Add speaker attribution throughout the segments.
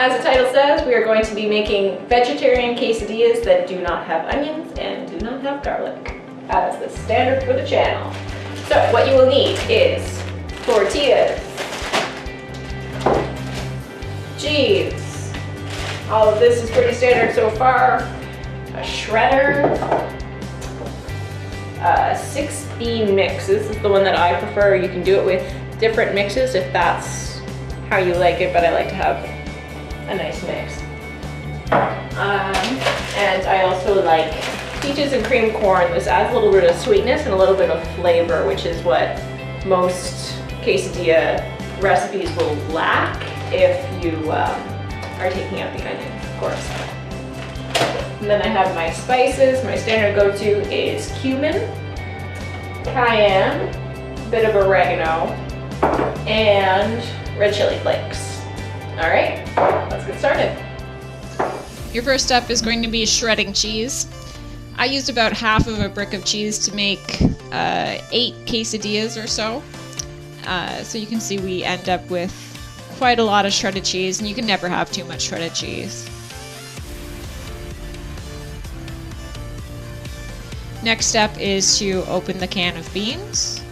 Speaker 1: As the title says, we are going to be making vegetarian quesadillas that do not have onions and do not have garlic, as the standard for the channel. So what you will need is tortillas, cheese, all of this is pretty standard so far, a shredder, 6 bean mix. This is the one that I prefer. You can do it with different mixes if that's how you like it, but I like to have a nice mix. And I also like peaches and cream corn. This adds a little bit of sweetness and a little bit of flavor, which is what most quesadilla recipes will lack if you are taking out the onions, of course. And then I have my spices. My standard go-to is cumin, cayenne, a bit of oregano, and red chili flakes. All right, let's get started.
Speaker 2: Your first step is going to be shredding cheese. I used about half of a brick of cheese to make 8 quesadillas or so. So you can see we end up with quite a lot of shredded cheese, and you can never have too much shredded cheese. Next step is to open the can of beans.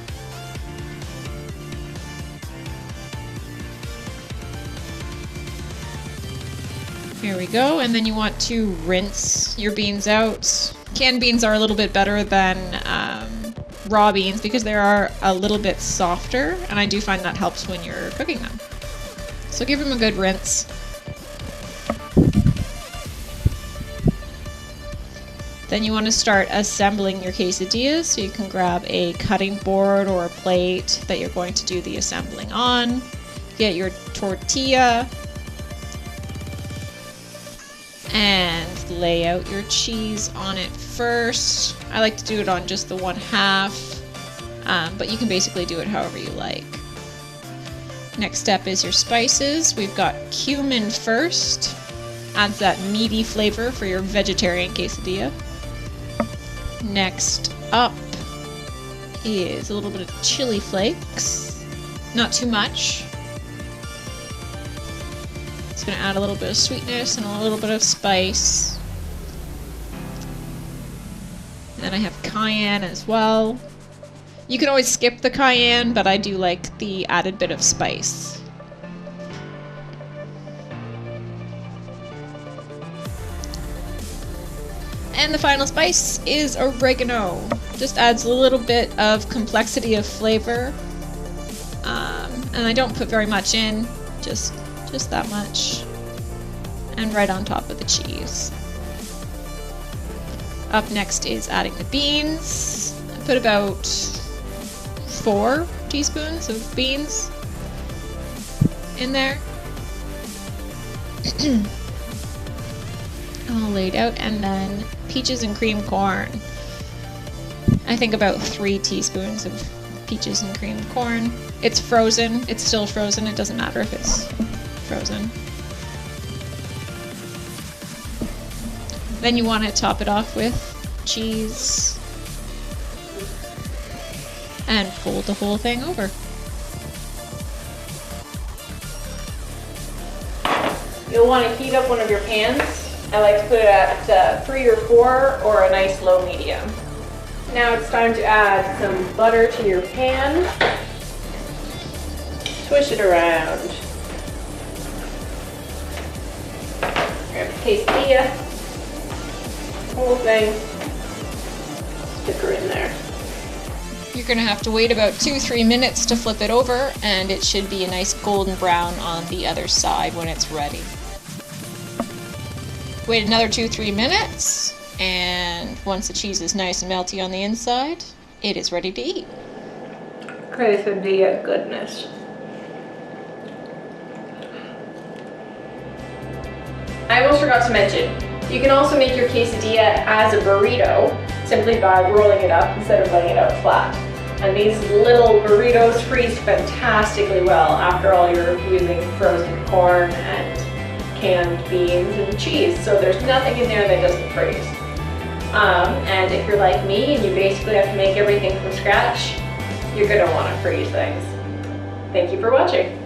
Speaker 2: Here we go, and then you want to rinse your beans out. Canned beans are a little bit better than raw beans because they are a little bit softer, and I do find that helps when you're cooking them. So give them a good rinse. Then you want to start assembling your quesadillas, so you can grab a cutting board or a plate that you're going to do the assembling on. Get your tortilla and lay out your cheese on it first. I like to do it on just the 1/2, but you can basically do it however you like. Next step is your spices. We've got cumin first. Adds that meaty flavor for your vegetarian quesadilla. Next up is a little bit of chili flakes. Not too much. It's going to add a little bit of sweetness and a little bit of spice. And then I have cayenne as well. You can always skip the cayenne, but I do like the added bit of spice. And the final spice is oregano. Just adds a little bit of complexity of flavor. And I don't put very much in, just that much. And right on top of the cheese. Up next is adding the beans. I put about 4 teaspoons of beans in there. All laid out, and then peaches and cream corn. I think about 3 teaspoons of peaches and cream corn. It's frozen. It's still frozen. It doesn't matter if it's frozen. Then you want to top it off with cheese and fold the whole thing over.
Speaker 1: You'll want to heat up one of your pans. I like to put it at 3 or 4 or a nice low medium. Now it's time to add some butter to your pan. Swish it around. Grab the quesadilla. Whole thing. Stick her in there.
Speaker 2: You're going to have to wait about 2-3 minutes to flip it over, and it should be a nice golden brown on the other side when it's ready. Wait another 2-3 minutes, and once the cheese is nice and melty on the inside, it is ready to eat.
Speaker 1: Quesadilla goodness. I almost forgot to mention, you can also make your quesadilla as a burrito simply by rolling it up instead of letting it out flat. And these little burritos freeze fantastically well. After all, you're using frozen corn and canned beans and cheese, so there's nothing in there that doesn't freeze. And if you're like me and you basically have to make everything from scratch, you're going to want to freeze things. Thank you for watching.